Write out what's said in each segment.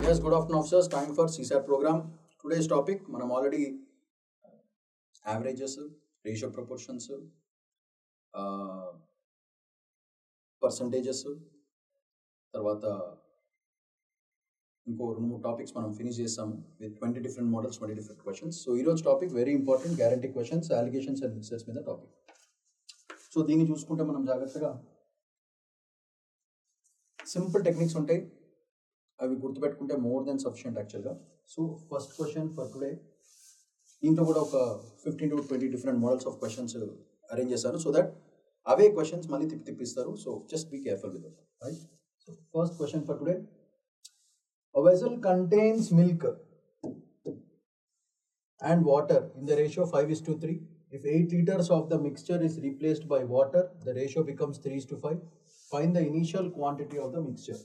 Yes, good afternoon, officers. Time for CSAT program. Today's topic, మనం already averages, ratio proportions, percentages, తర్వాత ఇంకో 2-3 topics మనం finish చేస్తాము with 20 different models 20 different questions. So ఈరోజు topic very important, guarantee questions, allegations and mixers మీద topic. So దీన్ని చూసుకుంటే మనం జాగ్రత్తగా సింపుల్ టెక్నిక్స్ ఉంటాయి, అవి గుర్తుపెట్టుకుంటే మోర్ దెన్ సఫిషియంట్ యాక్చువల్గా. So first question for today, దీంట్లో కూడా ఒక 15 to 20 different models of questions arrange చేశారు సో దట్ అవే క్వశ్చన్స్ మళ్ళీ తిప్పిస్తారు. So just be careful with it, right? So first question for today, a vessel contains milk and water in the ratio 5:3. If 8 liters of the mixture is replaced by water, the ratio becomes 3:5. Find the initial quantity of the mixture.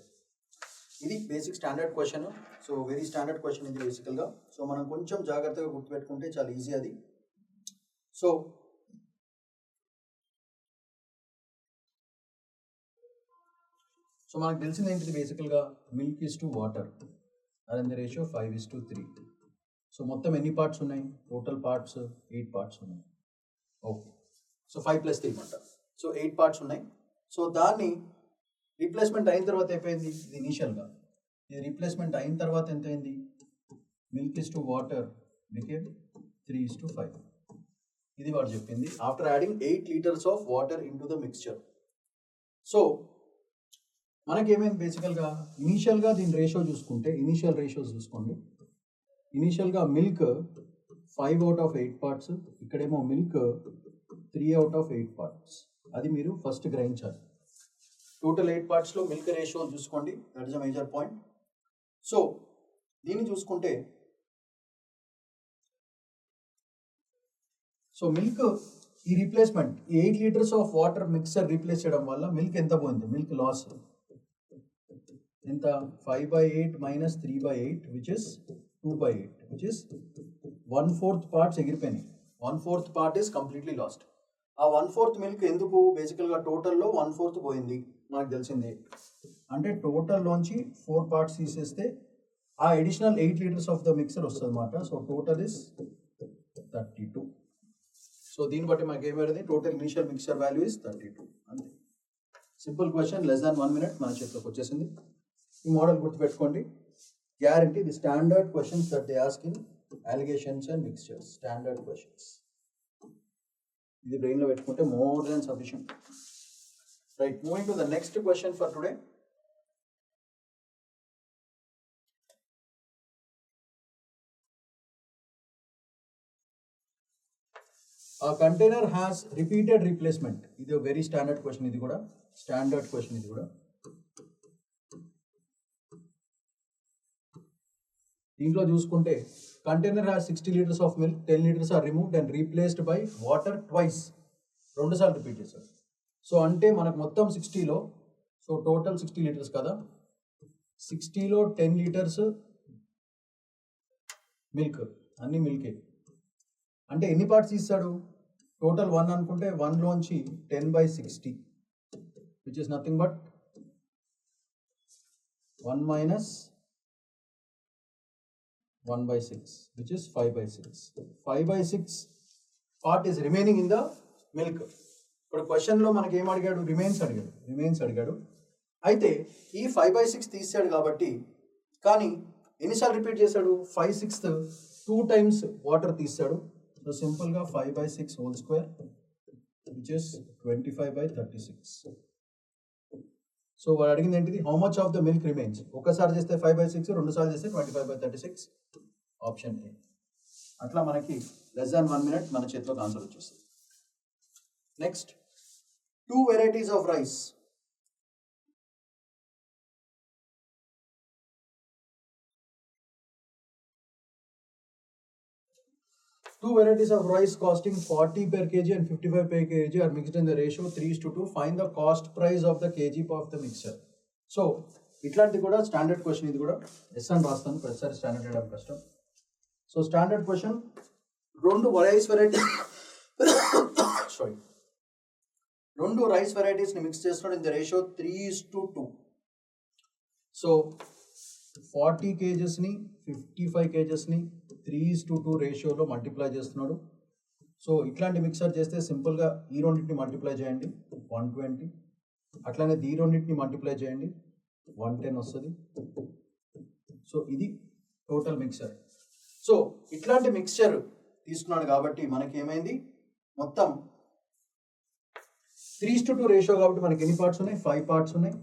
ఇది basic standard question. So very standard question ఇది బేసికల్గా. So మనం కొంచెం జాగ్రత్తగా గుర్తుపెట్టుకుంటే చాలా easy అది. So మనకు తెలిసింది ఏంటిది, బేసికల్గా milk is to water and the ratio 5:3. So మొత్తం ఎన్ని పార్ట్స్ ఉన్నాయి? టోటల్ పార్ట్స్ 8 పార్ట్స్ ఉన్నాయి. ఓకే, సో 5+3 అనమాట. సో 8 పార్ట్స్ ఉన్నాయి. సో దాన్ని రీప్లేస్మెంట్ అయిన తర్వాత అయిపోయింది. ఇది ఇనీషియల్గా, ఇది రీప్లేస్మెంట్ అయిన తర్వాత ఎంత అయింది? Milk is to water became 3:5. ఇది వాడు చెప్పింది after adding 8 liters of water into the mixture. So మనకేమైంది బేసికల్గా, ఇనీషియల్గా దీని రేషియో చూసుకుంటే, ఇనీషియల్ రేషియోస్ చూసుకోండి. ఇనీషియల్గా మిల్క్ 5/8 పార్ట్స్, ఇక్కడేమో మిల్క్ 3/8 పార్ట్స్. అది మీరు ఫస్ట్ గ్రహించాలి. టోటల్ 8 పార్ట్స్లో మిల్క్ రేషియో చూసుకోండి, that is a major point. So దీన్ని చూసుకుంటే, సో మిల్క్ ఈ రీప్లేస్మెంట్, ఈ 8 liters of water mixer replace చేయడం వల్ల మిల్క్ ఎంత పోయింది? మిల్క్ లాస్ ఎంత? 5/8 - 3/8 which is 2/8, which is 1/4 parts ఎగిరిపోయినాయి. 1/4 పార్ట్ ఈస్ కంప్లీట్లీ లాస్ట్. ఆ 1/4 మిల్క్ ఎందుకు? బేసికల్గా టోటల్లో 1/4 పోయింది, మనకు తెలిసిందే. అంటే టోటల్లోంచి 4 పార్ట్స్ తీసేస్తే ఆ additional 8 liters of the mixer వస్తుంది అన్నమాట. So total is 32. సో దీన్ని బట్టి మనకి ఏమైంది? Total initial mixer value is 32. అంతే, simple question, less than 1 minute మన చేతిలోకి వచ్చేసింది. ఈ మోడల్ గుర్తుపెట్టుకోండి, guarantee. The standard questions that they ask in allegations and mixtures, standard questions. ఇది బ్రెయిన్లో పెట్టుకుంటే more than sufficient. Right, moving to the next question for today. A container has repeated replacement. ఇది very standard question, ఇది కూడా standard question. ఇది కూడా దీంట్లో చూసుకుంటే, container has 60 liters of milk, 10 liters are removed and replaced by water twice. 2 సార్లు repeat చేశారు. So అంటే మనకు మొత్తం 60లో, సో టోటల్ 60 liters కదా, 60లో 10 liters మిల్క్, అన్ని మిల్కే. అంటే ఎన్ని పార్ట్స్ ఇస్తాడు? టోటల్ 1 అనుకుంటే 1లోంచి 10/60 which is nothing but 1 - 1/6 which is 5/6. 5/6 part is remaining in the milk. ఇప్పుడు క్వశ్చన్లో మనకి ఏం అడిగాడు? రిమైన్స్ అడిగాడు. అయితే ఈ 5/6 తీసాడు కాబట్టి, కానీ ఎన్నిసార్లు రిపీట్ చేశాడు? 5/6 2 times వాటర్ తీసాడు. సో సింపుల్గా 5/6 whole square which is 25/36. So వాడు అడిగింది ఏంటిది? How much of the milk remains. ఒకసారి చేస్తే 5/6, 2 సార్లు చేస్తే 25/36. Option A. అట్లా మనకి లెస్ దాన్ 1 minute మన చేతిలోకి ఆన్సర్ వచ్చేస్తుంది. Next, 2 varieties of rice. Two varieties of rice costing 40 per kg and 55 per kg are mixed in the ratio 3:2. Find the cost price of the kg of the mixture. So ఇట్లాంటి కూడా standard question. ఇది కూడా yes అని రాస్తాను, ప్రతిసారి standard వేయడం కష్టం. So standard question, 2 rice వెరైటీస్ని మిక్స్ చేస్తున్నాడు ఇన్ ద రేషియో 3:2. సో 40 kgsని 55 kgsని 3:2 రేషియోలో మల్టిప్లై చేస్తున్నాడు. సో ఇట్లాంటి మిక్సర్ చేస్తే సింపుల్గా ఈ రెండింటిని మల్టిప్లై చేయండి 120, అట్లానే ఈ రెండింటిని మల్టిప్లై చేయండి 110 వస్తుంది. సో ఇది టోటల్ మిక్సర్. సో ఇట్లాంటి మిక్స్చర్ తీసుకున్నాడు కాబట్టి మనకి ఏమైంది, మొత్తం 3:2 రేషియో కాబట్టి మనకి ఎన్ని పార్ట్స్ ఉన్నాయి, 5 పార్ట్స్ ఉన్నాయి.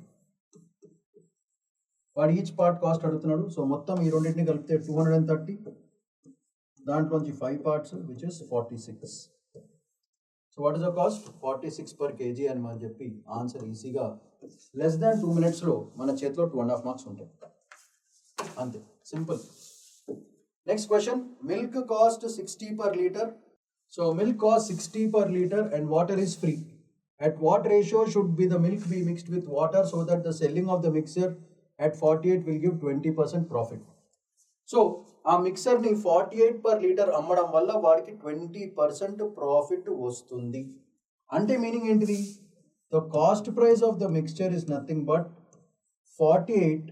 వాడు ఈచ్ పార్ట్ కాస్ట్ అడుగుతున్నాడు. సో మొత్తం ఈ రెండింటిని కలిపితే 230, దాంట్లోంచి 5 parts which is 46. So what is the cost, 46 per kg అని మనం చెప్పి ఆన్సర్ ఈజీగా లెస్ దాన్ 2 minutesలో మన చేతిలో 2.5 marks ఉంటాయి. అంతే, simple. Next question, milk cost 60 per liter. So milk cost 60 per liter and water is free. At what ratio should be the milk be mixed with water so that the selling of the mixture at 48 will give 20% profit? So ఆ మిక్సర్ని 48 per liter అమ్మడం వల్ల వాడికి 20% profit వస్తుంది. అంటే meaning ఏంటిది, the cost price of the mixture is nothing but 48,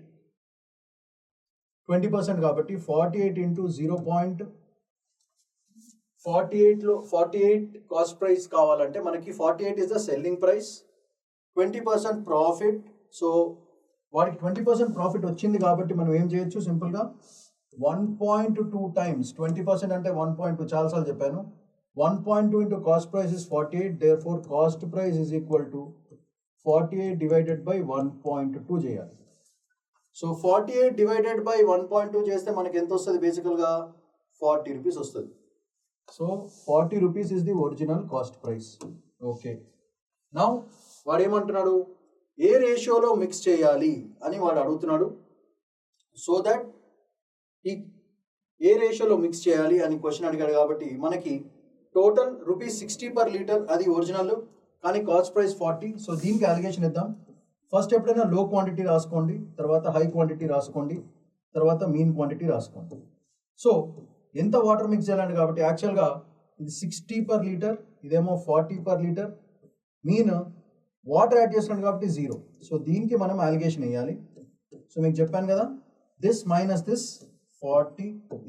20% కాబట్టి 48 into 0.48లో 48 cost price కావాలంటే మనకి 48 is the selling price, 20% profit. So వాడికి 20% ప్రాఫిట్ వచ్చింది కాబట్టి మనం ఏం చేయొచ్చు, సింపుల్గా 1.2 times 20% అంటే 1.2, చాలాసార్లు చెప్పాను. 1.2 into cost price is 48, therefore cost price is equal to 48 divided by 1.2 చేయాలి. సో 48 divided by 1.2 చేస్తే మనకి ఎంత వస్తుంది, బేసికల్గా 40 rupees వస్తుంది. So 40 rupees is the original cost price. Okay, now వాడు ఏమంటున్నాడు, ఏ రేషియోలో మిక్స్ చేయాలి అని వాడు అడుగుతున్నాడు. సో దట్ ఏ రేషియోలో మిక్స్ చేయాలి అని క్వశ్చన్ అడిగాడు కాబట్టి మనకి టోటల్ ₹60 per liter అది ఒరిజినల్, కానీ కాస్ట్ ప్రైస్ 40. సో దీనికి అలిగేషన్ ఇద్దాం. ఫస్ట్ ఎప్పుడైనా లో క్వాంటిటీ రాసుకోండి, తర్వాత హై క్వాంటిటీ రాసుకోండి, తర్వాత మీన్ క్వాంటిటీ రాసుకోండి. సో ఎంత వాటర్ మిక్స్ చేయాలండి కాబట్టి యాక్చువల్గా ఇది 60 per liter, ఇదేమో 40 per liter. Mean water add చేస్తున్నాడు కాబట్టి 0. సో దీనికి మనం అలిగేషన్ వేయాలి. సో మీకు చెప్పాను కదా, this minus this 40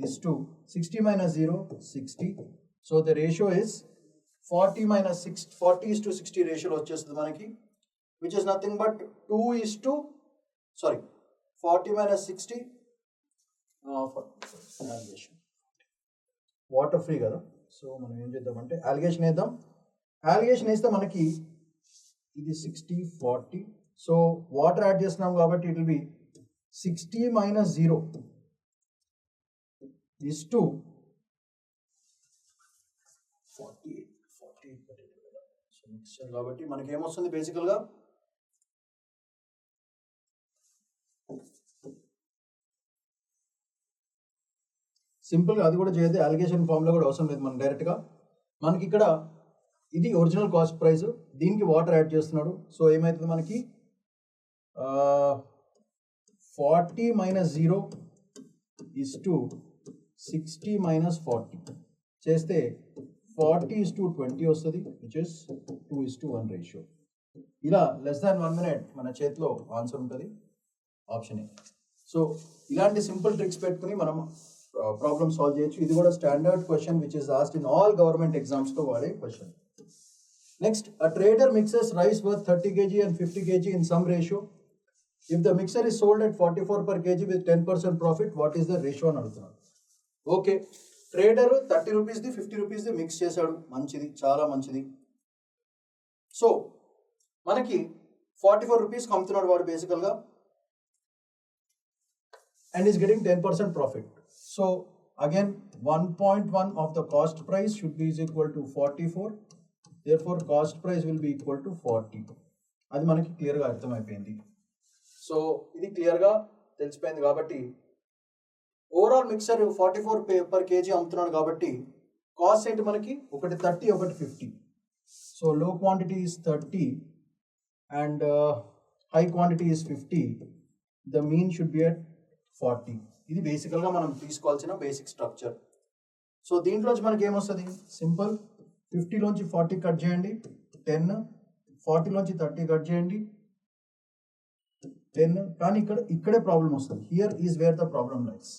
is to 60 minus 0, 60. So the ratio is 40 minus 6, 40 is to 60 ratio వచ్చేస్తుంది మనకి, which is nothing but 40 minus 60, water free కదా. సో మనం ఏం చేద్దామంటే అలిగేషన్ వేద్దాం. అలిగేషన్ వేస్తే మనకి ఇది 60, 40. సో వాటర్ యాడ్ చేస్తున్నాం కాబట్టి it will be 60 minus 0 is to 48. So mixture కాబట్టి మనకి ఏమొస్తుంది, బేసికల్గా సింపుల్గా అది కూడా చేయదు, అలిగేషన్ ఫామ్లో కూడా అవసరం లేదు. మనం డైరెక్ట్గా మనకి ఇక్కడ ఇది ఒరిజినల్ కాస్ట్ ప్రైస్, దీనికి వాటర్ యాడ్ చేస్తున్నాడు. సో ఏమవుతుంది మనకి 40 minus 0 is to 60 minus 40 చేస్తే 40 is to 20 వస్తుంది, విచ్ ఇస్ 2:1 రేషియో. ఇలా లెస్ దాన్ 1 minute మన చేతిలో ఆన్సర్ ఉంటుంది, ఆప్షన్ ఏ. సో ఇలాంటి సింపుల్ ట్రిక్స్ పెట్టుకుని మనం ప్రాబ్లమ్ సాల్వ్ చేయొచ్చు. ఇది కూడా standard question which is asked in all government ఎగ్జామ్స్లో వాడే question. Next, a trader mixes rice worth 30 kg and 50 kg in some ratio. If the mixer is sold at 44 per kg with 10% profit, what is the ratio అని అడుగుతున్నాడు. Okay, trader 30 రూపీస్ది 50 రూపీస్ది mix చేశాడు, మంచిది, చాలా మంచిది. So మనకి 44 రూపీస్కి అమ్ముతున్నాడు వాడు బేసికల్గా, and is getting 10% profit. So again 1.1 of the cost price should be is equal to 44. Therefore cost price will be equal to 40. అది మనకి క్లియర్గా అర్థమైపోయింది. సో ఇది క్లియర్గా తెలిసిపోయింది కాబట్టి ఓవరాల్ మిక్సర్ 44 per kg అమ్ముతున్నాడు కాబట్టి కాస్ట్ ఏంటి మనకి, ఒకటి 30, ఒకటి 50. సో లో quantity is 30 and high quantity is 50. The mean should be at 40. ఇది బేసికల్గా మనం తీసుకోవాల్సిన బేసిక్ స్ట్రక్చర్. సో దీంట్లోంచి మనకి ఏమొస్తుంది, సింపుల్, 50లోంచి 40 కట్ చేయండి 10, 40లోంచి 30 కట్ చేయండి 10 కానీ ఇక్కడే ప్రాబ్లం వస్తుంది. Here is where the problem lies.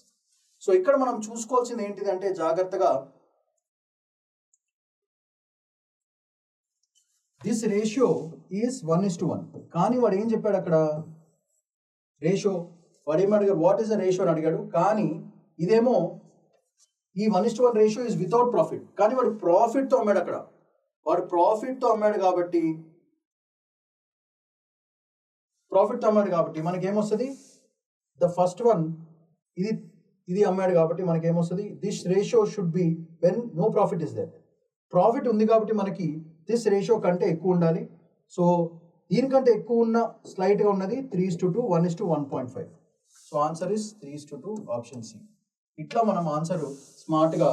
So ఇక్కడ మనం చూసుకోవాల్సింది ఏంటిదంటే జాగ్రత్తగా దిస్ రేషియో ఈజ్ 1:1. కానీ వాడు ఏం చెప్పాడు అక్కడ రేషియో, వాడు ఏమడిగాడు వాట్ ఈస్ ద రేషియో అని అడిగాడు. కానీ ఇదేమో ఈ 1:1 రేషియో ఈజ్ వితౌట్ ప్రాఫిట్. కానీ వాడు ప్రాఫిట్తో అమ్మాడు అక్కడ. వాడు ప్రాఫిట్తో అమ్మాడు కాబట్టి మనకేమొస్తుంది ద ఫస్ట్ వన్ ఇది అమ్మాడు కాబట్టి మనకేమొస్తుంది this ratio should be when no profit is there. Profit ఉంది కాబట్టి మనకి దిస్ రేషియో కంటే ఎక్కువ ఉండాలి. సో దీనికంటే ఎక్కువ ఉన్న స్లైట్గా ఉన్నది 3:2, 1:1.5. So answer is 3:2 option C. ఇట్లా మనం ఆన్సర్ స్మార్ట్గా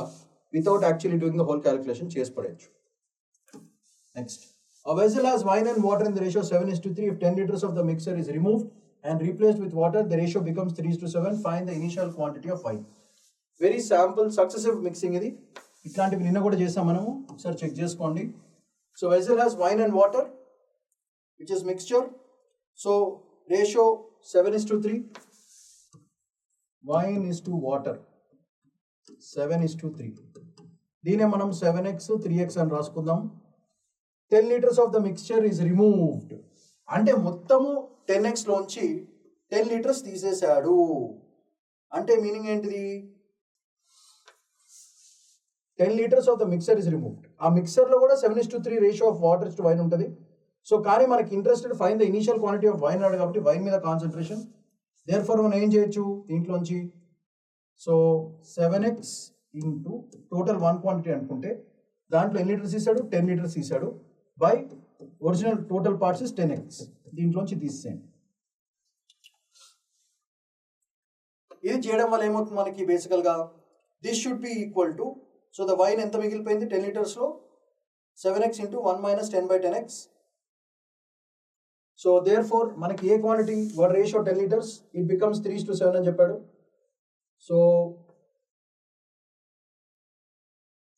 without actually doing the whole calculation చేసి పడేయచ్చు. Next, a vessel has wine and water in the ratio 7:3. If 10 liters of the mixture is removed and replaced with water, the ratio becomes 3:7. Find the initial quantity of wine. Very sample successive mixing ఇది. ఇట్లాంటివి నిన్న కూడా చేసాం మనము, ఒకసారి check చేసుకోండి. So vessel has wine and water which is mixture. So ratio 7:3. Wine is to water 7:3. దీనే మనం 7x 3x అని రాసుకుందాం. 10 liters of the mixture is removed. అంటే మొత్తము 10x లోంచి 10 liters తీసేశాడు. అంటే మీనింగ్ ఏంటిది 10 liters of the mixture is removed. ఆ మిక్సర్లో కూడా 7:3 ratio of water to wine ఉంటుంది. సో కానీ మనకి interested fine the initial quantity of wine అన్నాడు కాబట్టి వైన్ మీద కాన్సన్ట్రేషన్. దేర్ ఫర్ మనం ఏం చేయొచ్చు దీంట్లోంచి, so 7x into total 1 quantity అనుకుంటే దాంట్లో ఎన్ని లీటర్స్ తీసాడు 10 లీటర్స్ తీసాడు by original total parts is 10x. దీంట్లోంచి తీసేయండి. ఇది చేయడం వల్ల ఏమవుతుంది మనకి బేసికల్గా this should be equal to, so the wine ఎంత మిగిలిపోయింది 10 లీటర్స్లో 7x into 1 - 10/10x. So therefore మనకి ఏ quantity what ratio 10 litres it becomes 3:7 అని చెప్పాడు. సో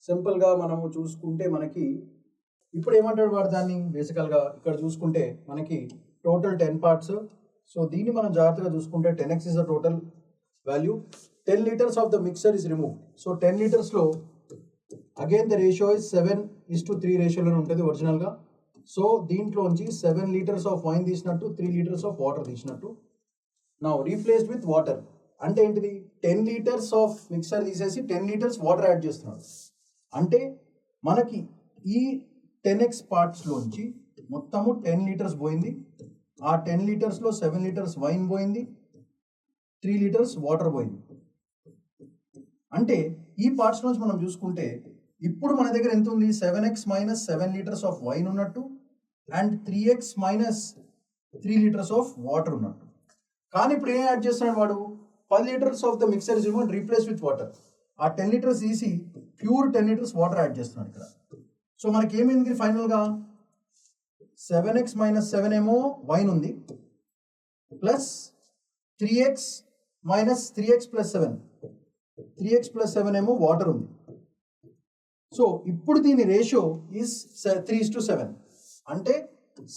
సింపుల్గా మనము చూసుకుంటే మనకి ఇప్పుడు ఏమంటాడు వాడు దాన్ని బేసికల్గా ఇక్కడ చూసుకుంటే మనకి టోటల్ 10 పార్ట్స్. సో దీన్ని మనం జాగ్రత్తగా చూసుకుంటే 10x is the total value. 10 liters of the mixer is removed. So 10 లీటర్స్లో అగైన్ ద రేషియో ఇస్ 7:3 రేషియోలో ఉంటుంది ఒరిజినల్గా. సో దీంట్లోంచి 7 liters ఆఫ్ వైన్ తీసినట్టు 3 liters ఆఫ్ వాటర్ తీసినట్టు. నౌ రీప్లేస్డ్ విత్ వాటర్ అంటే ఏంటిది 10 liters ఆఫ్ మిక్సర్ తీసేసి 10 liters వాటర్ యాడ్ చేస్తున్నాడు. అంటే మనకి ఈ 10x పార్ట్స్లోంచి మొత్తము 10 liters పోయింది. ఆ 10 litersలో 7 liters వైన్ పోయింది, 3 liters వాటర్ పోయింది. అంటే ఈ పార్ట్స్ నుంచి మనం చూసుకుంటే ఇప్పుడు మన దగ్గర ఎంత ఉంది 7x - 7 liters ఆఫ్ వైన్ ఉన్నట్టు and 3x - 3 liters of water ఉన్నట్టు. కానీ ఇప్పుడు ఏం యాడ్ చేస్తున్నాడు వాడు 10 liters of the mixer is removed replace with water. ఆ 10 liters తీసి ప్యూర్ 10 liters వాటర్ యాడ్ చేస్తున్నాడు ఇక్కడ. సో మనకి ఏమైంది ఫైనల్గా 7x - 7 ఏమో వైన్ ఉంది ప్లస్ 3x - 3x + 7 3x + 7 ఏమో వాటర్ ఉంది. సో ఇప్పుడు దీని రేషియో ఈజ్ 3:7. అంటే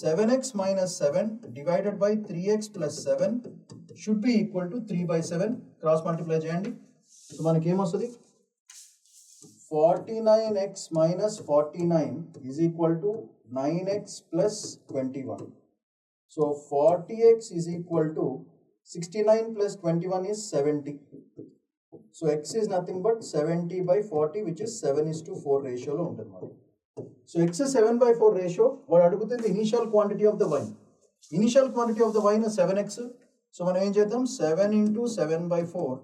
7x - 7 divided by 3x + 7 should be equal to 3/7. Cross multiply చేయండి. సో మనకి ఏమొస్తుంది 49x - 49 is equal to 9x + 21. So 40x is equal to 69 + 21 is 70. So x is nothing but 70/40 which is 7:4 రేషియోలో ఉంటుంది మనకి. So x 7/4 ratio వాడు అడుగుతుంది initial quantity of the wine. Initial quantity of the wine 7x. So మనం ఏం చేద్దాం 7 × 7/4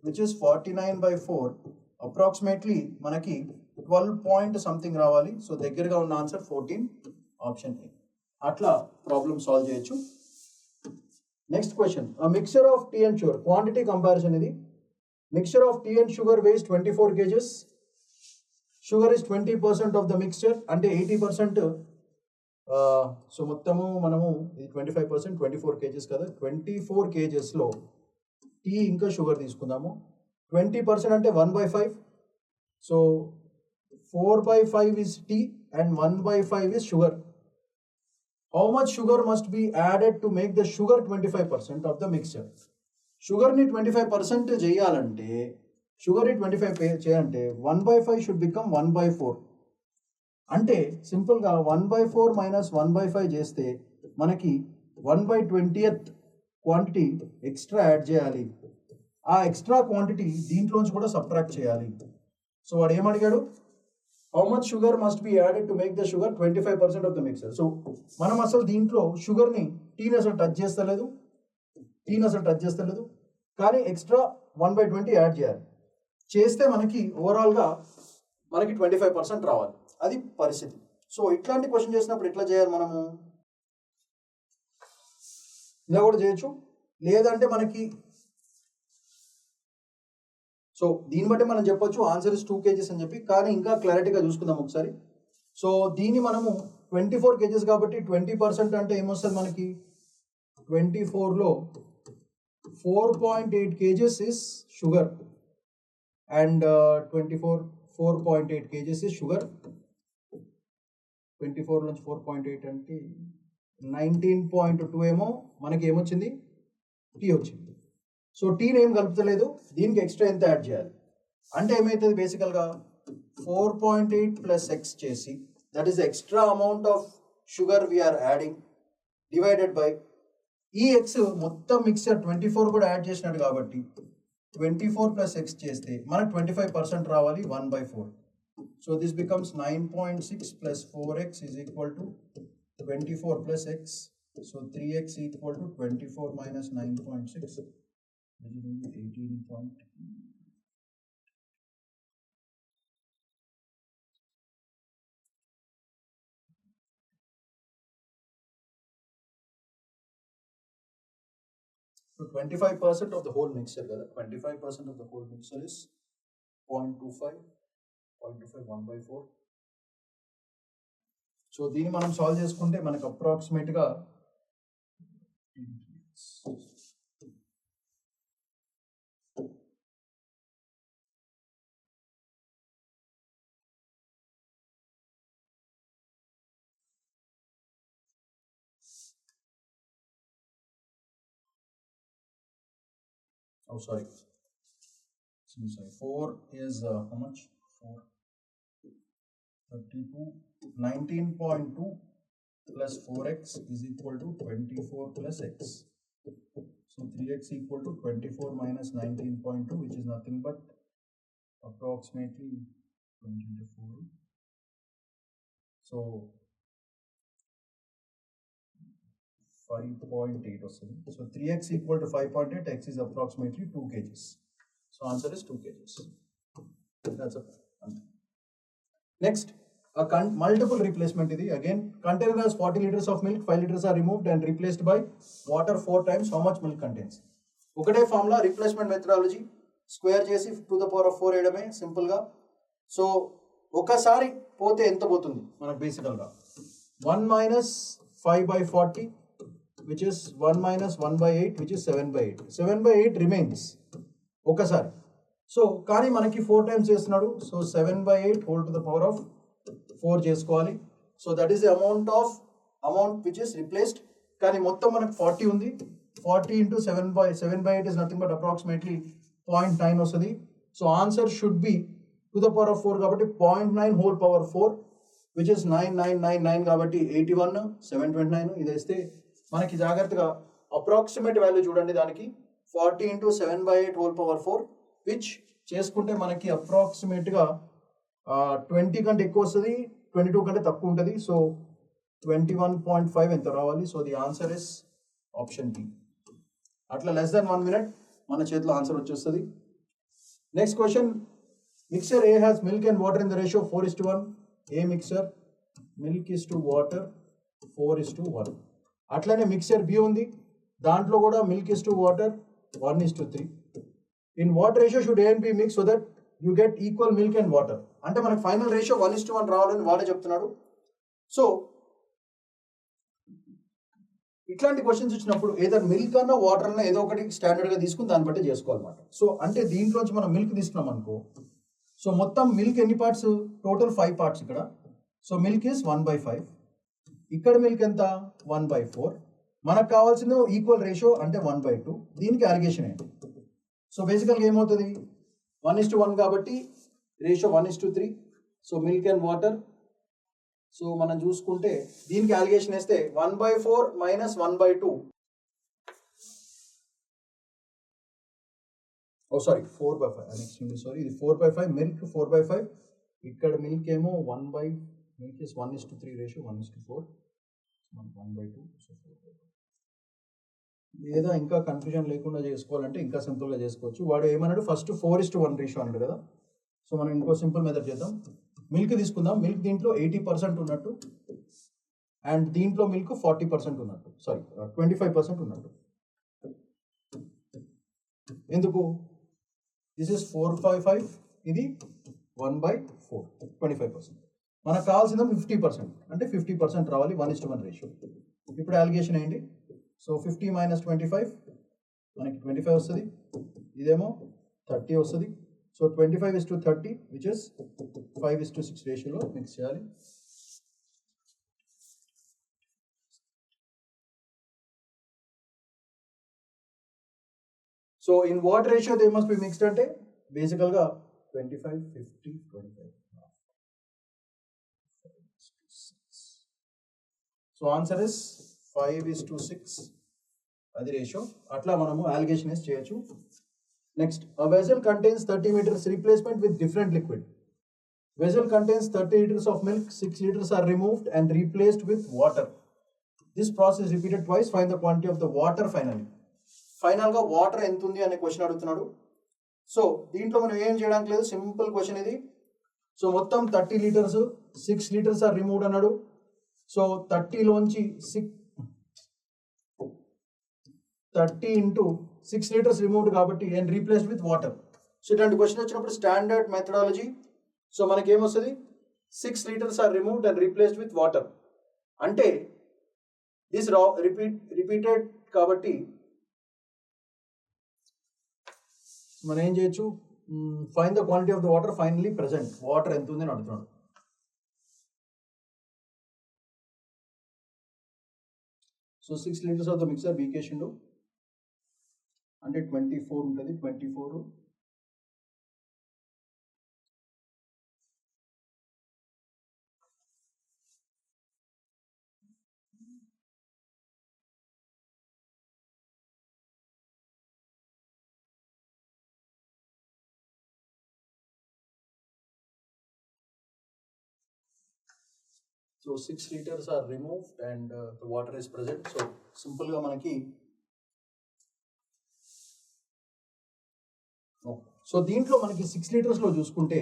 which is 49/4 approximately మనకి 12 point something రావాలి. సో దగ్గరగా ఉన్న ఆన్సర్ 14 ఆప్షన్ ఏ. అట్లా ప్రాబ్లమ్ సాల్వ్ చేయొచ్చు. Next question, mixture of tea and sugar quantity comparison. ఇది mixture of tea and sugar weighs 24 kgs. Sugar is 20% of the mixture అంటే 80%. So మొత్తము మనము ఇది 25% 24 kgs కదా. 24 kgsలో టీ ఇంకా షుగర్ తీసుకుందాము. 20% అంటే 1/5. So 4/5 is tea and 1/5 is sugar. How much sugar must be added to make the sugar 25% of the mixture? షుగర్ని 25% చేయాలంటే షుగర్ని 25 చేయాలంటే 1/5 షుడ్ బికమ్ 1/4. అంటే సింపుల్గా 1/4 మైనస్ 1/5 చేస్తే మనకి 1/20th క్వాంటిటీ ఎక్స్ట్రా యాడ్ చేయాలి. ఆ ఎక్స్ట్రా క్వాంటిటీ దీంట్లోంచి కూడా సబ్ట్రాక్ట్ చేయాలి. సో వాడు ఏమడిగాడు, how much sugar must be added to make the sugar 25% of the mixer. So మనం అసలు దీంట్లో షుగర్ని టీని అసలు టచ్ చేస్తలేదు, కానీ ఎక్స్ట్రా 1/20 యాడ్ చేయాలి. చేస్తే మనకి ఓవరాల్గా మనకి 25% రావాలి. అది పరిస్థితి. సో ఇట్లాంటి క్వశ్చన్ చేసినప్పుడు ఎట్లా చేయాలి మనము, ఇలా కూడా చేయొచ్చు, లేదంటే మనకి సో దీన్ని బట్టి మనం చెప్పొచ్చు ఆన్సర్ ఇస్ 2 kgs అని చెప్పి. కానీ ఇంకా క్లారిటీగా చూసుకుందాం ఒకసారి. సో దీన్ని మనము 24 kgs కాబట్టి 20% అంటే ఏమొస్తుంది మనకి, 24లో 4.8 kgs is sugar and 4.8 kgs is sugar. 24 నుంచి 4.8 అంటే 19.2 ఏమో మనకి ఏమొచ్చింది, టీ వచ్చింది. సో టీని ఏం కలుపుతలేదు, దీనికి ఎక్స్ట్రా ఎంత యాడ్ చేయాలి అంటే ఏమవుతుంది, బేసికల్గా 4.8 ప్లస్ ఎక్స్ చేసి that is the extra amount of sugar we're adding divided by ఈ ఎక్స్ మొత్తం మిక్సర్ 24 కూడా యాడ్ చేసినట్టు కాబట్టి 24 ప్లస్ ఎక్స్ చేస్తే మనకు 25% రావాలి, 1/4. So this becomes 9.6 plus 4x is equal to 24 plus X. So 3x equal to 24 minus 9.6 18. So 25% of the whole mixture kada, 25% of the whole mixture is 0.25 1/4. So దీన్ని మనం solve చేసుకుంటే మనకు అప్రాక్సిమేట్గా oh sorry 4 is how much, 4 32 19.2 plus 4x is equal to 24 plus x. So 3x equal to 24 minus 19.2 which is nothing but approximately 24. So 5.8 వస్తుంది. So 3x equal to 5.8, x is approximately 2 kgs. So answer is 2 kgs. That's a next, a multiple replacement ఇది. Again, container has 40 liters of milk, 5 liters are removed and replaced by water 4 times. How much milk contains? ఒకటే formula, replacement methodology, square చేసి 4 వేయడమే సింపుల్గా. So ఒకసారి పోతే ఎంత పోతుంది మనకు బేసికల్గా 1 minus 5/40 which is 1 minus 1/8 which is 7/8. 7/8 remains ఒకసారి. సో కానీ మనకి 4 times చేస్తున్నాడు. So 7/8 whole to the power of 4 చేసుకోవాలి. So that is the amount which is replaced. కానీ మొత్తం మనకు 40 ఉంది. 40 into 7/8 is nothing but approximately 0.9 వస్తుంది. So answer should be to the power of 4 కాబట్టి 0.9 whole power 4 which is 9999 కాబట్టి 81 729. ఇది వేస్తే మనకి జాగ్రత్తగా అప్రాక్సిమేట్ వాల్యూ చూడండి, దానికి 40 into 7/8 whole power 4 విచ్ చేసుకుంటే మనకి అప్రాక్సిమేట్గా 20 కంటే ఎక్కువ వస్తుంది, 22 కంటే తక్కువ ఉంటుంది. సో 21.5 ఎంత రావాలి. So the answer is option B. అట్లా less than 1 minute మన చేతిలో ఆన్సర్ వచ్చేస్తుంది. Next question, mixture A has milk and water in the ratio 4:1. A mixture milk is to water 4:1. అట్లనే మిక్సర్ B ఉంది, దాంట్లో కూడా milk is to water 1:3. In what ratio should A and B mix so that you get equal milk and water? అంటే మనకు final ratio 1:1 రావాలని వాడే చెప్తున్నాడు. So ఇట్లాంటి క్వశ్చన్స్ ఇచ్చినప్పుడు ఏదో మిల్క్ అన్న వాటర్ అన్న ఏదో ఒకటి స్టాండర్డ్గా తీసుకుని దాన్ని బట్టి చేసుకోవాలన్నమాట. సో అంటే దీంట్లోంచి మనం మిల్క్ తీసుకున్నాం అనుకో, సో మొత్తం మిల్క్ ఎన్ని పార్ట్స్, టోటల్ 5 పార్ట్స్ ఇక్కడ. So milk is 1/5. ఇక్కడ మిల్క్ ఎంత 1/4. మనకు కావాల్సిన ఈక్వల్ రేషియో అంటే 1/2. దీనికి అలిగేషన్ ఏంటి? సో బేసికల్గా ఏమవుతుంది 1:1 కాబట్టి ratio 1:3. So milk and water. So మనం చూసుకుంటే దీనికి అలిగేషన్ వేస్తే 1/4 మైనస్ 1/2. సారీ 4/5. Extremely sorry. ఇది 4/5 మిల్క్ 4/5. ఇక్కడ మిల్క్ ఏమో మిల్క్ ఇస్ 1:3 రేషియో 1:4. 1/2. సో 4/5. లేదా ఇంకా కన్ఫ్యూజన్ లేకుండా చేసుకోవాలంటే ఇంకా సింపుల్గా చేసుకోవచ్చు. వాడు ఏమన్నాడు ఫస్ట్ 4:1 రేషియో అన్నాడు కదా. సో మనం ఇంకో సింపుల్ మెథడ్ చేద్దాం. మిల్క్ తీసుకుందాం. మిల్క్ దీంట్లో 80% ఉన్నట్టు అండ్ దీంట్లో మిల్క్ 40% ఉన్నట్టు, సారీ 25% ఉన్నట్టు. ఎందుకు? దిస్ ఇస్ 4/5, ఇది 1/4, 25%. మనకు కావాల్సింది 50%, అంటే 50% రావాలి. 1:1 రేషియో. ఇప్పుడు అలిగేషన్ ఏంటి? సో 50 మైనస్ 25 మనకి 25 వస్తుంది. ఇదేమో 30 వస్తుంది. సో 25:30 విచ్ ఇస్ 5:6 రేషియోలో మిక్స్ చేయాలి. So in what ratio they must be mixed అంటే బేసికల్గా 25, 50, 25. So answer is 5:6. అది రేషియో. అట్లా మనము అలిగేషన్ చేయొచ్చు. Next, a vessel contains 30 liters replacement with different liquid. Vessel contains 30 liters of milk. 6 liters are removed and replaced with water. This process is repeated twice. Find the quantity of the water finally. Final గా water ఎంత ఉంది అనే question అడుగుతున్నాడు. So దీంట్లో మనం ఏం చేయడానికి లేదు, సింపుల్ క్వశ్చన్ ఇది. సో మొత్తం 30 లీటర్స్, 6 లీటర్స్ ఆర్ రిమూవ్డ్ అన్నాడు. సో 30లోంచి 30 ఇంటూ 6 లీటర్స్ రిమూవ్డ్ కాబట్టి and replaced with water. So ఇట్లాంటి క్వశ్చన్ వచ్చినప్పుడు స్టాండర్డ్ మెథడాలజీ. సో మనకి ఏమొస్తుంది? 6 litres are removed and replaced with water అంటే దిస్ రిపీటెడ్ కాబట్టి మనం ఏం చేయొచ్చు? Find the quantity of the water finally present. Water ఎంత ఉంది అని అడుగుతున్నాడు. So 6 litres of the mixer బీకేసిండు అంటే 24 ఉంటుంది. 24 So 6 liters are removed and the water is present. So simple గా మనకి సో దీంట్లో మనకి 6 లీటర్స్ లో చూసుకుంటే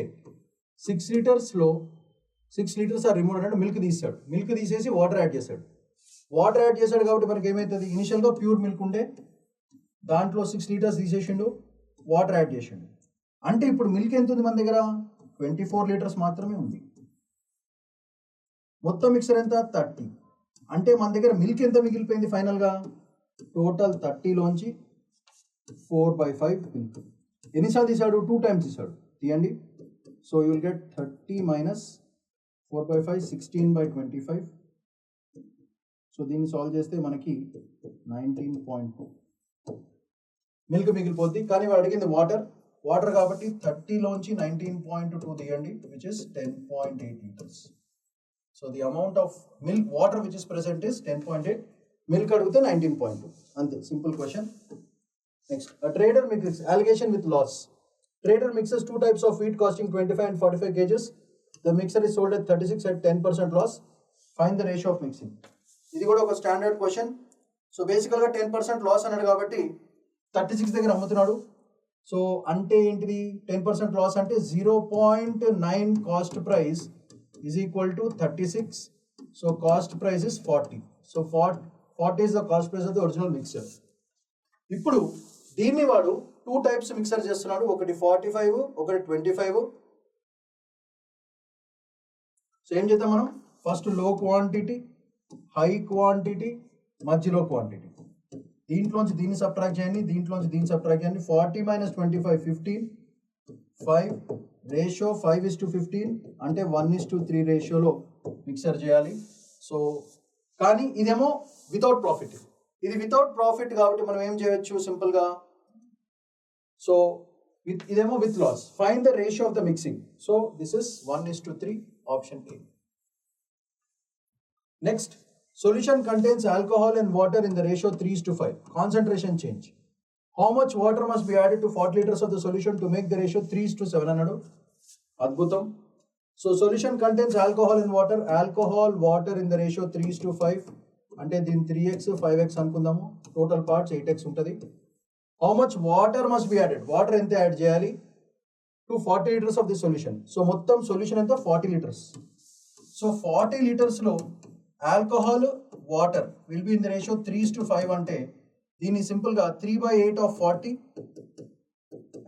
6 లీటర్స్ ఆర్ రిమూవ్డ్ అంటే మిల్క్ తీసాడు. మిల్క్ తీసేసి వాటర్ యాడ్ చేశాడు. వాటర్ యాడ్ చేశాడు కాబట్టి మనకి ఏమవుతుంది? ఇనిషియల్గా ప్యూర్ మిల్క్ ఉండే దాంట్లో 6 లీటర్స్ తీసేసిండు, వాటర్ యాడ్ చేసిండు. అంటే ఇప్పుడు మిల్క్ ఎంత ఉంది మన దగ్గర? 24 లీటర్స్ మాత్రమే ఉంది. మొత్తం మిక్సర్ ఎంత? 30. అంటే మన దగ్గర మిల్క్ ఎంత మిగిలిపోయింది ఫైనల్గా? టోటల్ 30లోంచి 4/5 మిల్క్. ఎన్నిసార్లు తీసాడు? 2 times తీసాడు. తీయండి. So you will get 30 minus 4/5 16/25. So దీన్ని సాల్వ్ చేస్తే మనకి 19.2 మిల్క్ మిగిలిపోద్ది. కానీ వాడు అడిగింది వాటర్ కాబట్టి 30లోంచి 19.2 తీయండి which is 10.8 liters. So the amount of milk water which is present is 10.8. Milk adugute 19.2. Ante simple question. Next, a trader mixes allegation with loss. Trader mixes 2 types of wheat costing 25 and 45 kgs. The mixer is sold at 36 at 10% loss. Find the ratio of mixing. ఇది కూడా ఒక standard question. So బేసికల్గా 10% loss అన్నాడు కాబట్టి 36 దగ్గర అమ్ముతున్నాడు. So అంటే ఏంటిది? 10% లాస్ అంటే 0.9 cost price is equal to 36. So cost price is 40. So 40 is the cost price of the original mixer. ఇప్పుడు దీన్ని వాడు 2 types మిక్సర్ చేస్తున్నాడు. ఒకటి 45, ఒకటి 25. సో ఏం చేద్దాం మనం? ఫస్ట్ లో క్వాంటిటీ, హై క్వాంటిటీ, మధ్యలో క్వాంటిటీ. దీంట్లోంచి దీన్ని సబ్ట్రాక్ట్ చేయండి, దీంట్లోంచి దీన్ని సబ్ట్రాక్ట్ చేయండి. 40 మైనస్ 25 15. 5 రేషియో 5:15 అంటే 1:3 రేషియోలో మిక్సర్ చేయాలి. సో కానీ ఇదేమో వితౌట్ ప్రాఫిట్. ఇది వితౌట్ ప్రాఫిట్ కాబట్టి మనం ఏం చేయొచ్చు సింపుల్గా. సో ఇదేమో with loss. Find the ratio of the mixing. So this is 1:3, option A. Next, solution contains alcohol and water in the ratio 3:5. Concentration change. How much water must be added to 40 liters of the solution to make the ratio 3:7 అన్నాడు. అద్భుతం. So solution contains alcohol and water. Alcohol water in the ratio 3:5 అంటే దీని 3x 5x అనుకుందాము. Total parts 8x ఉంటుంది. How much water must be added, water ఎంత add చేయాలి to 40 litres of the solution. So మొత్తం solution ఎంత 40 litres. So 40 లీటర్స్లో alcohol water will be in the ratio 3:5 అంటే దీన్ని సింపుల్గా 3/8 ఆఫ్ 40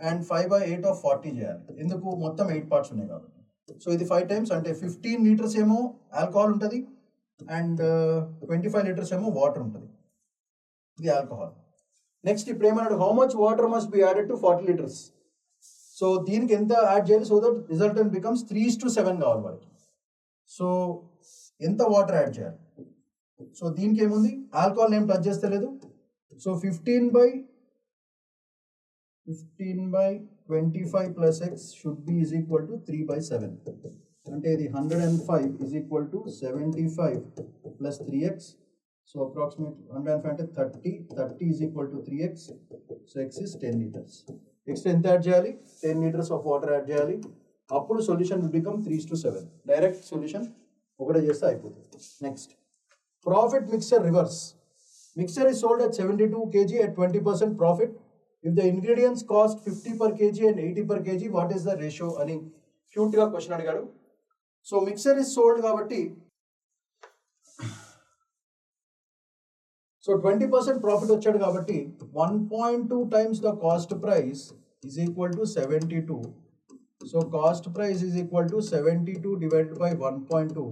అండ్ 5/8 ఆఫ్ 40 చేయాలి. ఎందుకు, మొత్తం 8 పార్ట్స్ ఉన్నాయి కాబట్టి. సో ఇది 5 టైమ్స్ అంటే 15 లీటర్స్ ఏమో ఆల్కహాల్ ఉంటుంది అండ్ 25 లీటర్స్ ఏమో వాటర్ ఉంటుంది. ఇది ఆల్కహాల్. నెక్స్ట్ ఇప్పుడు ఏమన్నాడు, how much water must be added to 40 litres. So దీనికి ఎంత యాడ్ చేయాలి సో దట్ రిజల్టెంట్ బికమ్స్ 3:7 కావాలి వాడికి. సో ఎంత వాటర్ యాడ్ చేయాలి. సో దీనికి ఏముంది, ఆల్కహాల్ ఏం టచ్ చేస్తే లేదు. So 15/25 plus x should be is equal to 3/7 అంటే ఇది 105 is equal to 75 plus 3x. So approximate 105 అంటే 30 is equal to 3x. So x is 10 litres. Next ఎంత యాడ్ చేయాలి, 10 లీటర్స్ ఆఫ్ వాటర్ యాడ్ చేయాలి. అప్పుడు solution will become 3:7. Direct solution ఒకటే చేస్తే అయిపోతుంది. Next, profit mixer reverse. Mixture is sold at 72 kg at 20% profit. If the ingredients cost 50 per kg and 80 per kg, what is the ratio అని క్యూట్గా question అడిగాడు. So mixer is sold కాబట్టి so 20% profit వచ్చాడు కాబట్టి 1.2 times the cost price is equal to 72. So cost price is equal to 72 divided by 1.2.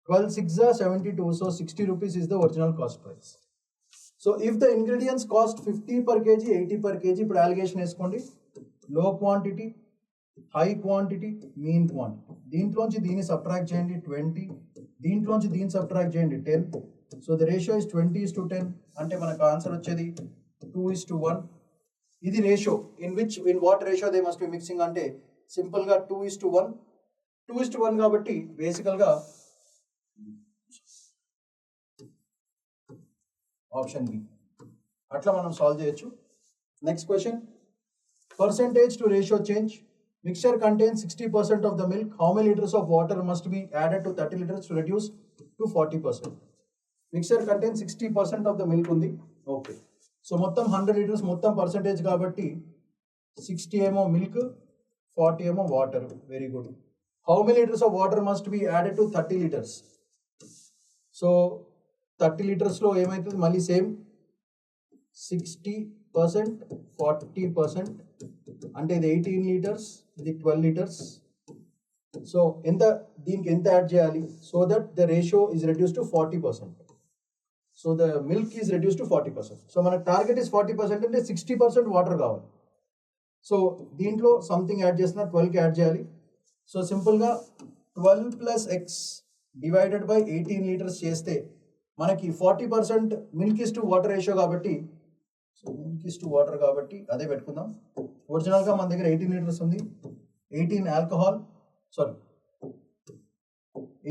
12 6 72. So 60 rupees is the original cost price. So if the ingredients cost 50 per kg 80 per kg, ఇప్పుడు alligation వేసుకోండి. Low quantity, high quantity, mean quantity. దీంట్లోంచి దీన్ని subtract చేయండి 20, దీంట్లోంచి దీన్ని subtract చేయండి 10. So the ratio is 20:10 అంటే మనకు ఆన్సర్ వచ్చేది 2:1. ఇది ratio in what ratio they must be mixing అంటే సింపుల్గా 2:1. 2:1 కాబట్టి బేసికల్గా ఆప్షన్ బి అట్లా మనం సాల్వ్ చేయొచ్చు. Next question, percentage to ratio change. Mixture contains 60% of the milk. How many litres of water must be added to 30 litres to reduce to 40%. Mixture contains 60% of the milk ఉంది. Okay, so మొత్తం 100 litres మొత్తం percentage కాబట్టి 60 ఏమో milk 40 ఏమో water. Very good. How many litres of water must be added to 30 litres. So 30 లీటర్స్లో ఏమవుతుంది, మళ్ళీ same 60% 40% అంటే ఇది 18 లీటర్స్, ఇది 12 లీటర్స్. సో దీనికి ఎంత యాడ్ చేయాలి so that the ratio is reduce to 40%. So the milk is reduce to 40%. So మన target is 40% అంటే 60% వాటర్ కావాలి. సో దీంట్లో సంథింగ్ యాడ్ చేసిన 12కి యాడ్ చేయాలి. సో సింపుల్గా 12 plus X divided by 18 litres చేస్తే మనకి 40% milk is to water ratio కాబట్టి, so milk is to water కాబట్టి అదే పెట్టుకుందాం. ఒరిజినల్గా మన దగ్గర 18 లీటర్స్ ఉంది. 18 alcohol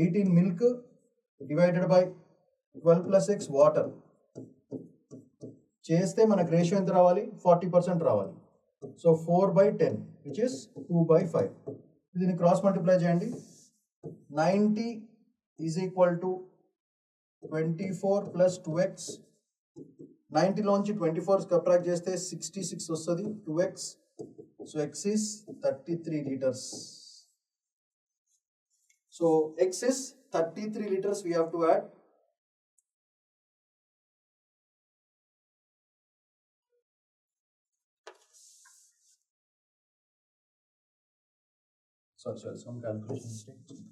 18 milk divided by 12 plus X water చేస్తే మనకు రేషియో ఎంత రావాలి, 40% రావాలి. So 4/10 which is 2/5. దీన్ని క్రాస్ మల్టిప్లై చేయండి. 90 is equal to 24 plus 2x. 90లోంచి 24 subtract చేస్తే 66 వస్తుంది, 2x. So x is 33 liters. So x is 33 liters we have to add. Sorry, some calculation mistake.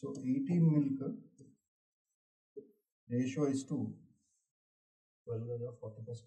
So 18 milk ratio is to 12 or 40%.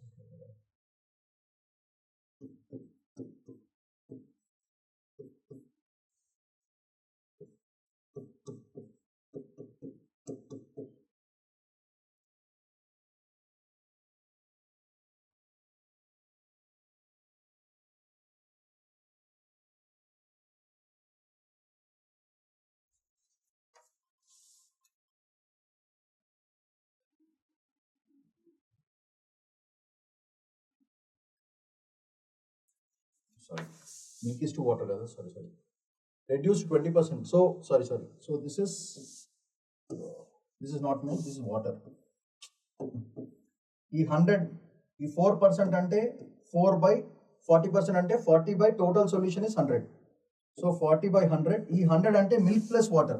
Sorry, milk is to water, rather. Sorry. Reduced 20%. So, sorry. So this is not milk, this is water. ఈ 100, ఈ 4% అంటే 4 by 40% అంటే 40 by total solution is 100. So 40 by 100, ఈ 100 అంటే milk plus water.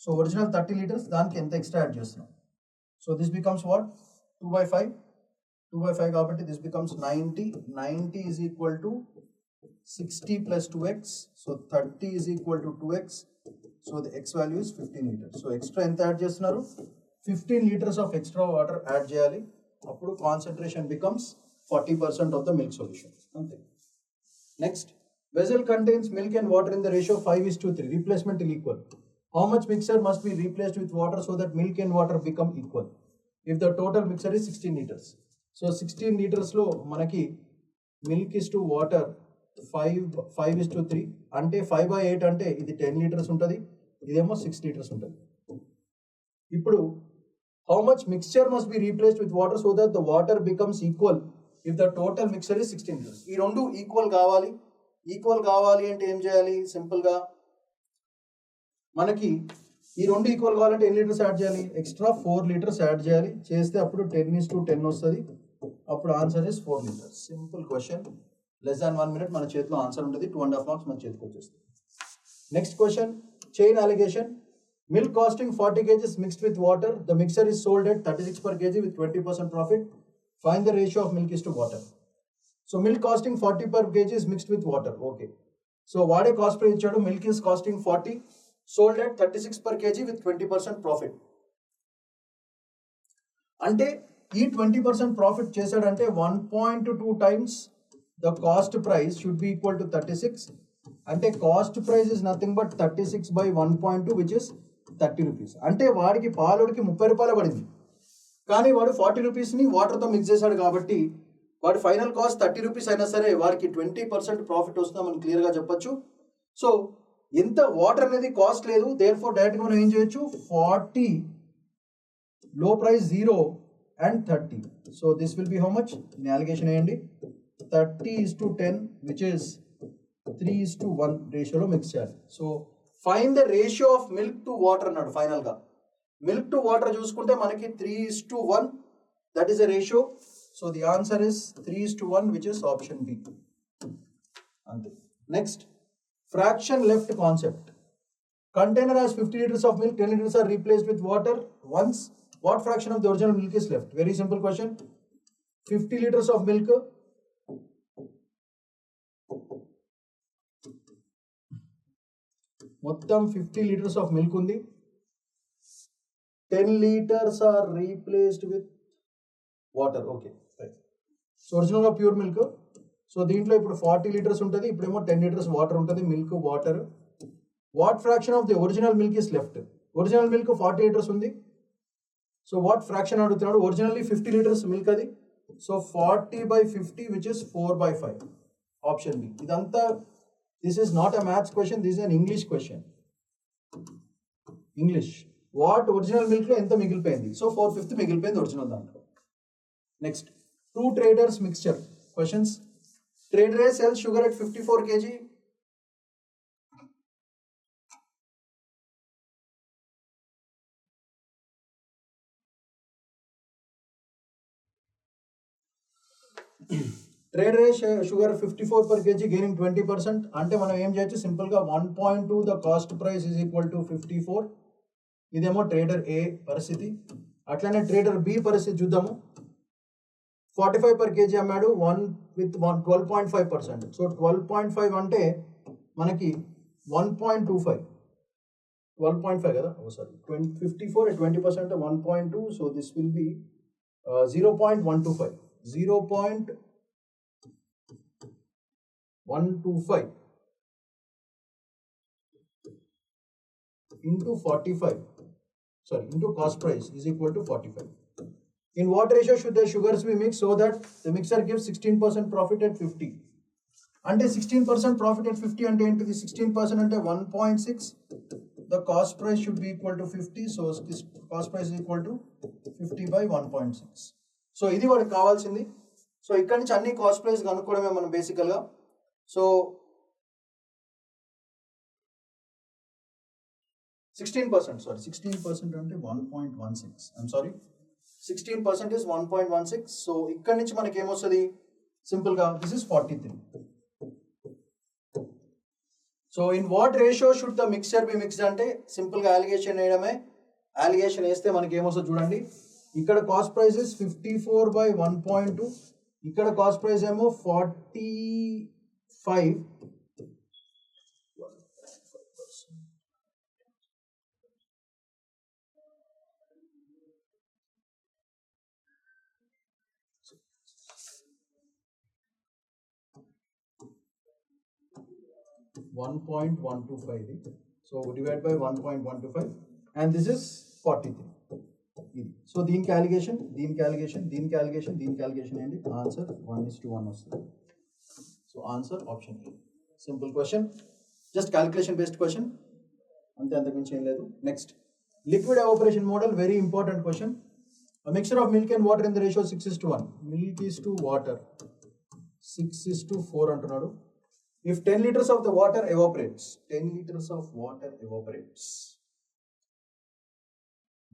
So original 30 liters, దానికి ఎంత extra add చేస్తున్నాం. So this becomes what? 2 by 5. 2 by 5 కాబట్టి this becomes 90. 90 is equal to 60 plus 2x. So 30 is equal to 2x. So the x value is 15 liters. So extra ఎంత add చేస్తున్నారు? 15 liters of extra water add చేయాలి. అప్పుడు concentration becomes 40% of the milk solution. అంతే. Next, vessel contains milk and water in the ratio 5:3. Replacement will equal. How much mixture must be replaced with water so that milk and water become equal? If the total mixture is 16 liters. So 16 liters లో మనకి milk is to water 5:3 అంటే 5/8 అంటే ఇది 10 liters ఉంటుంది, ఇదేమో 6 liters ఉంటుంది. ఇప్పుడు how much mixture must be replaced with water so that the water becomes equal if the total mixture is 16 liters. ఈ రెండు ఈక్వల్ కావాలి అంటే ఏం చేయాలి? సింపుల్ గా మనకి ఈ రెండు ఈక్వల్ కావాలంటే ఎన్ని లీటర్స్ యాడ్ చేయాలి? ఎక్స్ట్రా 4 liters యాడ్ చేయాలి. చేస్తే అప్పుడు 10:10 వస్తుంది. అప్పుడు answer is 4 liters. Simple question. Less than 1 minute మన చేతిలో ఆన్సర్ ఉంటుంది. 2.5 marks మన చేతికి వచ్చేస్తుంది. Next question, chain alligation. Milk costing 40 kg mixed with water. The mixture is sold at 36 per kg with 20% profit. Find the ratio of milk is to water. So milk costing 40 per kg is mixed with water. Okay. So what a cost price ichadu? Milk is costing 40, sold at 36 per kg with 20% profit. అంటే ఈ 20% profit చేశాడంటే 1.2 times the cost price should be equal to 36. అంటే cost price is nothing but 36 by 1.2 which is 30 rupees. అంటే వాడికి పాలోడికి 30 రూపాయలు పడింది, కానీ వాడు 40 రూపీస్ని వాటర్తో మిక్స్ చేశాడు కాబట్టి వాడి ఫైనల్ కాస్ట్ 30 రూపీస్ అయినా సరే వాడికి 20% ప్రాఫిట్ వస్తుందని మనం క్లియర్గా చెప్పొచ్చు. సో ఎంత వాటర్ అనేది కాస్ట్ లేదు, దేర్ ఫోర్ డైరెక్ట్గా మనం ఏం చేయొచ్చు? 40 low price 0 and 30. So this will be how much? నేను అలిగేషన్ వేయండి. 30:10 which is 3:1 రేషియోలో మిక్స్ చేయాలి. So find the ratio of milk to water అన్నాడు. ఫైనల్గా మిల్క్ టు వాటర్ చూసుకుంటే మనకి 3:1, that is the ratio. So the answer is 3:1 which is option B. అంతే. Next, fraction left concept. Container has 50 liters of milk, 10 liters are replaced with water once. What fraction of the original milk is left? Very simple question. 50 liters of milk, మొత్తం 50 liters of milk ఉంది. 10 liters are replaced with water. Okay, right. So ఒరిజినల్గా pure milk. So దీంట్లో ఇప్పుడు 40 liters ఉంటుంది, ఇప్పుడేమో 10 liters water ఉంటుంది. Milk, water. What fraction of the original milk is left? Original milk 40 liters ఉంది. So what fraction అడుగుతున్నాడు? Originally 50 liters milk అది. So 40/50 which is 4/5. Option B. ఇదంతా this is not a maths question, this is an English question. English. What original milk లో ఎంత మిగిలిపోయింది? So 4/5 మిగిలిపోయింది original దాంట్లో. Next, two traders mixture questions. Trader A sells sugar at 54 kg. Trader A sugar 54 per kg gaining 20%. అంటే మనం ఏం చేయొచ్చు? సింపుల్గా 1.2 the cost price is equal to 54. ఇదేమో ట్రేడర్ ఏ పరిస్థితి. అట్లనే ట్రేడర్ బి పరిస్థితి చూద్దాము. 45 per kg అమ్మాడు, 12.5%. సో 12.5 అంటే మనకి 1.25. 12.5 కదా, oh sorry, 54 at 20% 1.2, so this will be 0.125 into 45, sorry, into cost price is equal to 45. In what ratio should the sugars be mixed so that the mixer gives 16% profit at 50? అంటే 16% profit at 50 అంటే ఏంటిది? 16% అంటే 1.6. The cost price should be equal to 50. So cost price is equal to 50 by 1.6. So ఇది వాడికి కావాల్సింది. So ఇక్కడ నుంచి అన్ని కాస్ట్ ప్రైస్ కనుక్కోవడమే మనం బేసికల్గా. సో 16%, sorry, 16% అంటే 1.16. I'm sorry, 16% is 1.16. సో ఇక్కడ నుంచి మనకి ఏమొస్తుంది? సింపుల్గా this is 43. So in what ratio should the mixer be mixed అంటే సింపుల్గా అలిగేషన్ వేయడమే. అలిగేషన్ వేస్తే మనకి ఏమొస్తుంది చూడండి. ఇక్కడ కాస్ట్ ప్రైస్ ఇస్ 54 by 1.2, ఇక్కడ కాస్ట్ ప్రైస్ ఏమో 45. 1.125. So divide by 1.125 and this is 43. So దీనికి అలిగేషన్ ఏంటి? ఆన్సర్ 1:1 వస్తుంది. So answer option A. Simple question, just calculation based question, అంతే, అంతకుమించి ఏం లేదు. Next, liquid evaporation model, very important question. Mixture of milk and water in the ratio 6:1. Milk is to water 6:4 అంటున్నాడు. If 10 liters of the water evaporates, 10 liters of water evaporates.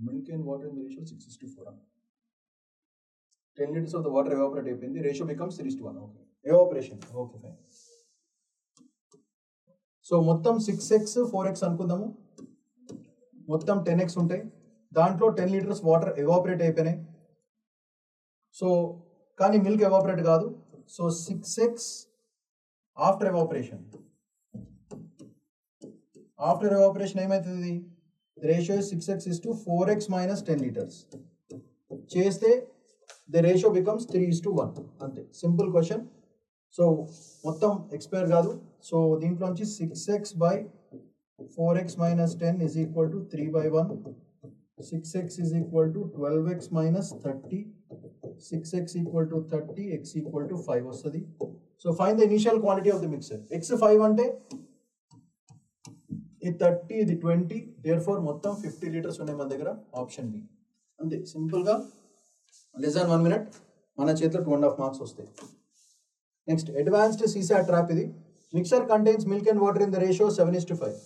Milk and water in the ratio 6:4. 10 liters of the water evaporate అయిపోయింది, ratio becomes 3:1. Okay. Evaporation. Okay, fine. So మొత్తం 6x 4x అనుకుందాము, మొత్తం 10x ఉంటాయి. దాంట్లో 10 liters water evaporate అయిపోయినాయి. So కానీ milk evaporate కాదు. So 6x after evaporation ఏమవుతుంది? Ratio 6x is to 4x minus 10 liters చేస్తే ద రేషియో బికమ్స్ 3:1. అంతే, సింపుల్ క్వశ్చన్. సో మొత్తం ఎక్స్పైర్ కాదు. సో దీంట్లోంచి 6x by 4x minus 10 is equal to 3/1. 6x is equal to 12x minus 30. 6x equal to 30, x equal to 5 వస్తుంది. So find the initial quantity of the mixer. x 5 అంటే ఇది 30, ఇది 20, therefore మొత్తం 50 liters ఉన్నాయి మన దగ్గర. Option B. అంతే, సింపుల్గా లెస్ దాన్ 1 minute మన చేతిలో 2.5 మార్క్స్ వస్తాయి. Next, advanced CSAT trap. ఇది mixer contains milk and water in the ratio 7:5.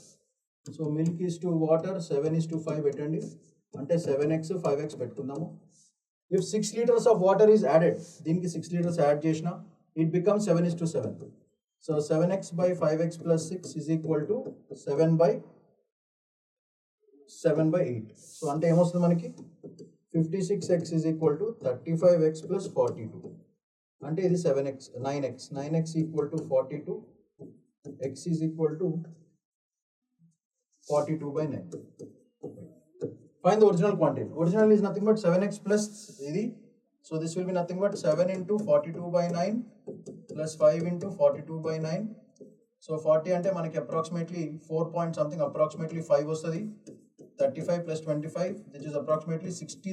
So milk is to water 7:5 పెట్టండి, అంటే 7x 5x పెట్టుకుందాము. If 6 liters of water is added, దీనికి 6 liters యాడ్ చేసిన it becomes 7:7. So 7x by 5x plus 6 is equal to 7/8. So ante em osthundi manaki 56x is equal to 35x plus 42. Ante idi 9x equal to 42. X is equal to 42/9. Find the original quantity. Original is nothing but 7x plus idi. So this will be nothing but 7 into 42/9 plus 5 into 42/9. So 40 అంటే మనకి approximately 4 point something, approximately 5 వస్తుంది. 35 plus 25, which is approximately 60.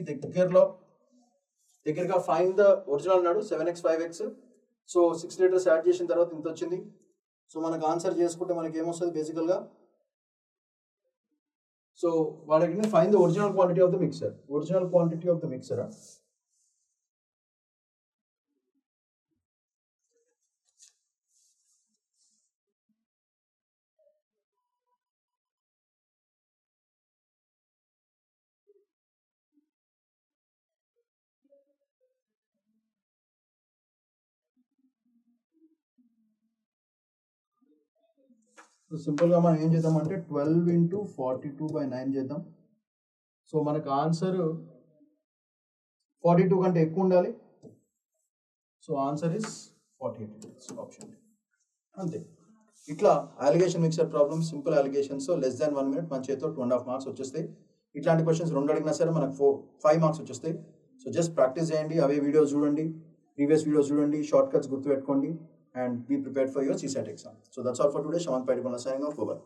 దగ్గరగా find the original అన్నాడు. 7x 5x. So 6 liters add చేసిన తర్వాత ఇంత వచ్చింది. So మనకు ఆన్సర్ చేసుకుంటే మనకి ఏమొస్తుంది బేసికల్గా. సో వాళ్ళకి find the original quantity of the mixer. Original quantity of the mixer సింపుల్గా మనం ఏం చేద్దామంటే 12 into 42/9 చేద్దాం. సో మనకు ఆన్సర్ 42 కంటే ఎక్కువ ఉండాలి. So answer is 48 option. అంతే. ఇట్లా alligation mixture problems, simple alligations less than 1 minute మన చేతితో 2.5 marks వచ్చేస్తాయి. ఇట్లాంటి క్వశ్చన్స్ 2 అడిగినా సరే మనకు 5 marks వచ్చేస్తాయి. సో జస్ట్ ప్రాక్టీస్ చేయండి, అవే వీడియోస్ చూడండి, ప్రీవియస్ వీడియోస్ చూడండి, షార్ట్ కట్స్ గుర్తుపెట్టుకోండి, and be prepared for your CSAT exam. So that's all for today. Shaman Paidipala signing off. Bye-bye.